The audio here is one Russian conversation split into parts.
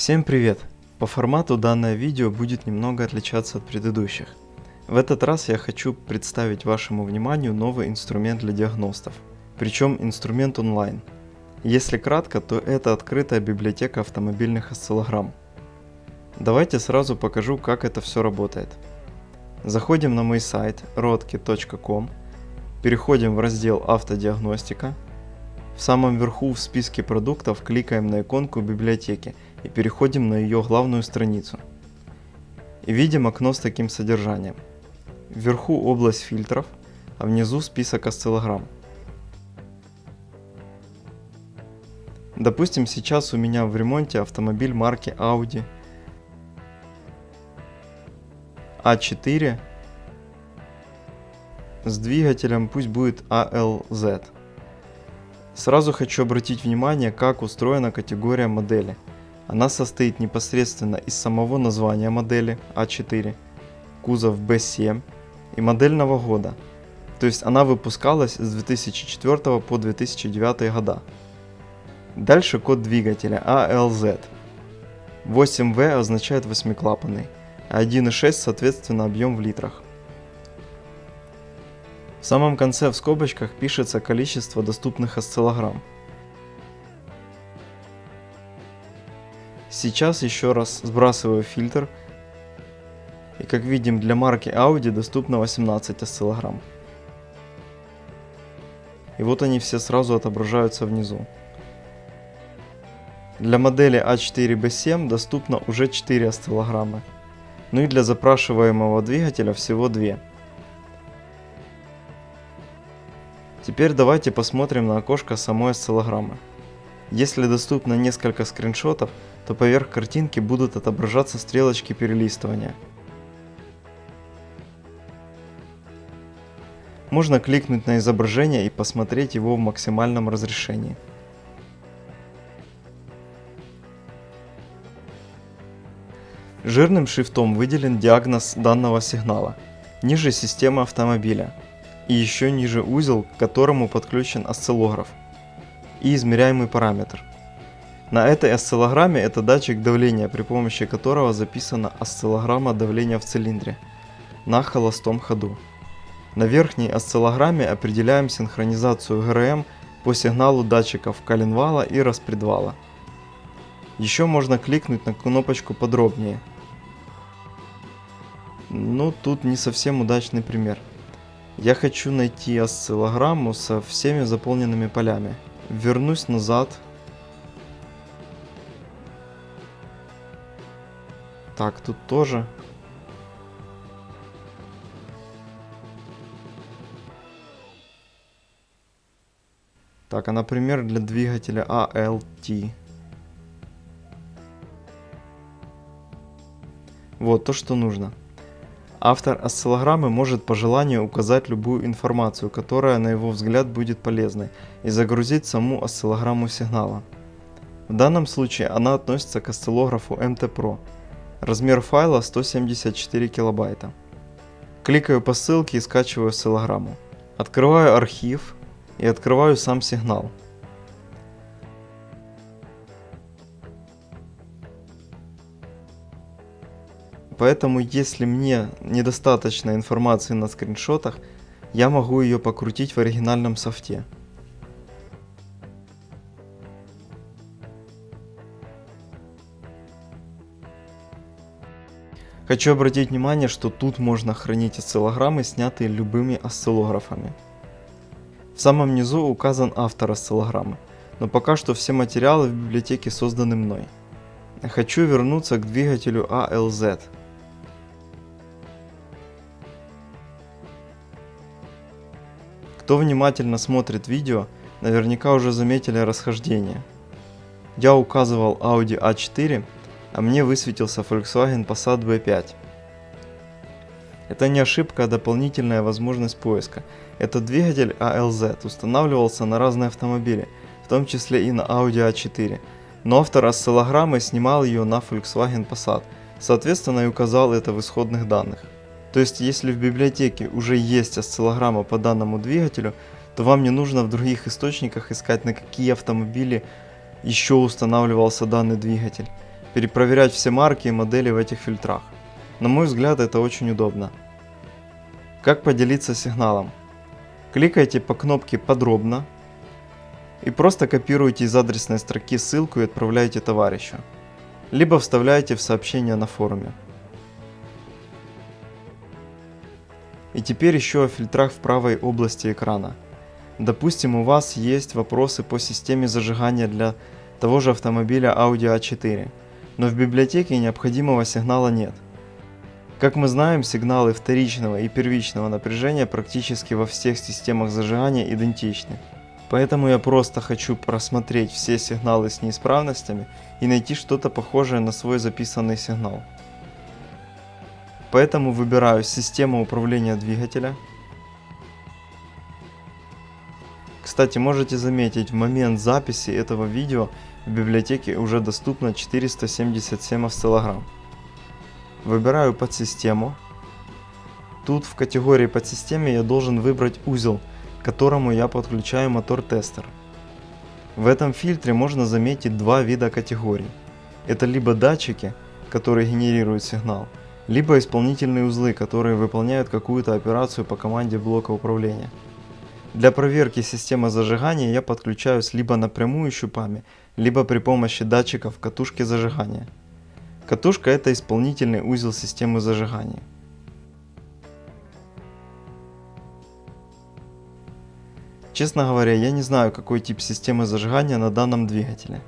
Всем привет! По формату данное видео будет немного отличаться от предыдущих. В этот раз я хочу представить вашему вниманию новый инструмент для диагностов, причем инструмент онлайн. Если кратко, то это открытая библиотека автомобильных осциллограмм. Давайте сразу покажу, как это все работает. Заходим на мой сайт rodkit.com, переходим в раздел «Автодиагностика». В самом верху в списке продуктов кликаем на иконку библиотеки и переходим на ее главную страницу. И видим окно с таким содержанием. Вверху область фильтров, а внизу список осциллограмм. Допустим, сейчас у меня в ремонте автомобиль марки Audi A4 с двигателем, пусть будет ALZ. Сразу хочу обратить внимание, как устроена категория модели. Она состоит непосредственно из самого названия модели A4, кузов B7 и модельного года. То есть она выпускалась с 2004 по 2009 года. Дальше код двигателя ALZ. 8V означает восьмиклапанный, а 1.6 соответственно объем в литрах. В самом конце в скобочках пишется количество доступных осциллограмм. Сейчас еще раз сбрасываю фильтр, и как видим, для марки Audi доступно 18 осциллограмм. И вот они все сразу отображаются внизу. Для модели A4B7 доступно уже 4 осциллограммы, ну и для запрашиваемого двигателя всего 2. Теперь давайте посмотрим на окошко самой осциллограммы. Если доступно несколько скриншотов, то поверх картинки будут отображаться стрелочки перелистывания. Можно кликнуть на изображение и посмотреть его в максимальном разрешении. Жирным шрифтом выделен диагноз данного сигнала, ниже система автомобиля и еще ниже узел, к которому подключен осциллограф и измеряемый параметр. На этой осциллограмме это датчик давления, при помощи которого записана осциллограмма давления в цилиндре на холостом ходу. На верхней осциллограмме определяем синхронизацию ГРМ по сигналу датчиков коленвала и распредвала. Еще можно кликнуть на кнопочку «Подробнее». Ну, тут не совсем удачный пример. Я хочу найти осциллограмму со всеми заполненными полями. Вернусь назад. Так, тут тоже. Так, а например для двигателя ALT. Вот то, что нужно. Автор осциллограммы может по желанию указать любую информацию, которая на его взгляд будет полезной, и загрузить саму осциллограмму сигнала. В данном случае она относится к осциллографу MT-Pro. Размер файла 174 килобайта. Кликаю по ссылке и скачиваю осциллограмму. Открываю архив и открываю сам сигнал. Поэтому, если мне недостаточно информации на скриншотах, я могу ее покрутить в оригинальном софте. Хочу обратить внимание, что тут можно хранить осциллограммы, снятые любыми осциллографами. В самом низу указан автор осциллограммы, но пока что все материалы в библиотеке созданы мной. Хочу вернуться к двигателю ALZ. Кто внимательно смотрит видео, наверняка уже заметили расхождение. Я указывал Audi A4, а мне высветился Volkswagen Passat B5. Это не ошибка, а дополнительная возможность поиска. Этот двигатель ALZ устанавливался на разные автомобили, в том числе и на Audi A4, но автор осциллограммы снимал ее на Volkswagen Passat, соответственно и указал это в исходных данных. То есть, если в библиотеке уже есть осциллограмма по данному двигателю, то вам не нужно в других источниках искать, на какие автомобили еще устанавливался данный двигатель. перепроверять все марки и модели в этих фильтрах. На мой взгляд, это очень удобно. Как поделиться сигналом? Кликайте по кнопке «Подробно» и просто копируйте из адресной строки ссылку и отправляйте товарищу. Либо вставляйте в сообщение на форуме. И теперь еще о фильтрах в правой области экрана. Допустим, у вас есть вопросы по системе зажигания для того же автомобиля Audi A4, но в библиотеке необходимого сигнала нет. Как мы знаем, сигналы вторичного и первичного напряжения практически во всех системах зажигания идентичны. Поэтому я просто хочу просмотреть все сигналы с неисправностями и найти что-то похожее на свой записанный сигнал. Поэтому выбираю систему управления двигателя. Кстати, можете заметить, в момент записи этого видео в библиотеке уже доступно 477 осциллограмм. Выбираю подсистему. Тут в категории подсистемы я должен выбрать узел, к которому я подключаю мотор-тестер. В этом фильтре можно заметить два вида категорий. Это либо датчики, которые генерируют сигнал, либо исполнительные узлы, которые выполняют какую-то операцию по команде блока управления. Для проверки системы зажигания я подключаюсь либо напрямую щупами, либо при помощи датчиков катушки зажигания. Катушка – это исполнительный узел системы зажигания. Честно говоря, я не знаю, какой тип системы зажигания на данном двигателе.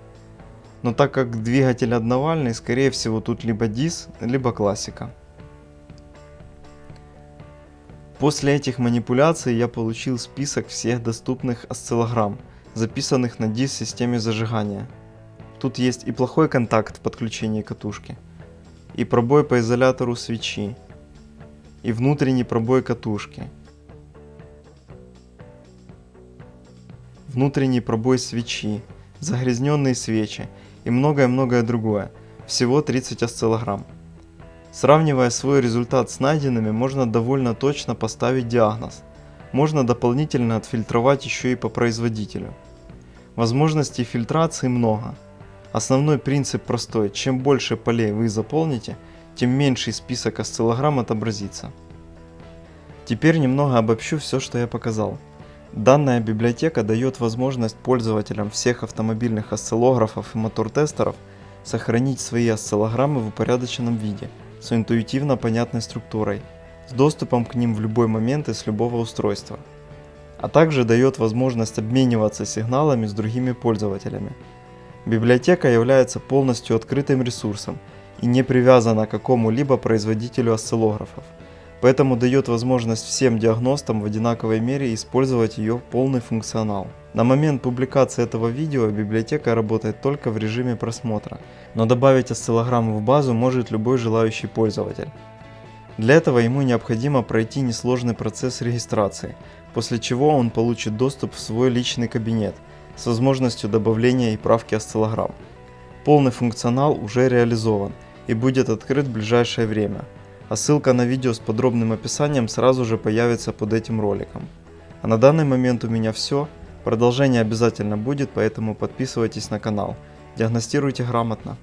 Но так как двигатель одновальный, скорее всего тут либо DIS, либо классика. После этих манипуляций я получил список всех доступных осциллограмм, записанных на DIS системе зажигания. Тут есть и плохой контакт в подключении катушки, и пробой по изолятору свечи, и внутренний пробой катушки, внутренний пробой свечи, загрязненные свечи и многое-многое другое. Всего 30 осциллограмм. Сравнивая свой результат с найденными, можно довольно точно поставить диагноз. Можно дополнительно отфильтровать еще и по производителю. Возможностей фильтрации много. Основной принцип простой: чем больше полей вы заполните, тем меньший список осциллограмм отобразится. Теперь немного обобщу все, что я показал. Данная библиотека дает возможность пользователям всех автомобильных осциллографов и мотор-тестеров сохранить свои осциллограммы в упорядоченном виде, с интуитивно понятной структурой, с доступом к ним в любой момент и с любого устройства. А также дает возможность обмениваться сигналами с другими пользователями. Библиотека является полностью открытым ресурсом и не привязана к какому-либо производителю осциллографов, поэтому дает возможность всем диагностам в одинаковой мере использовать ее полный функционал. На момент публикации этого видео библиотека работает только в режиме просмотра, но добавить осциллограмму в базу может любой желающий пользователь. Для этого ему необходимо пройти несложный процесс регистрации, после чего он получит доступ в свой личный кабинет с возможностью добавления и правки осциллограмм. Полный функционал уже реализован и будет открыт в ближайшее время, а ссылка на видео с подробным описанием сразу же появится под этим роликом. А на данный момент у меня все. Продолжение обязательно будет, поэтому подписывайтесь на канал. Диагностируйте грамотно.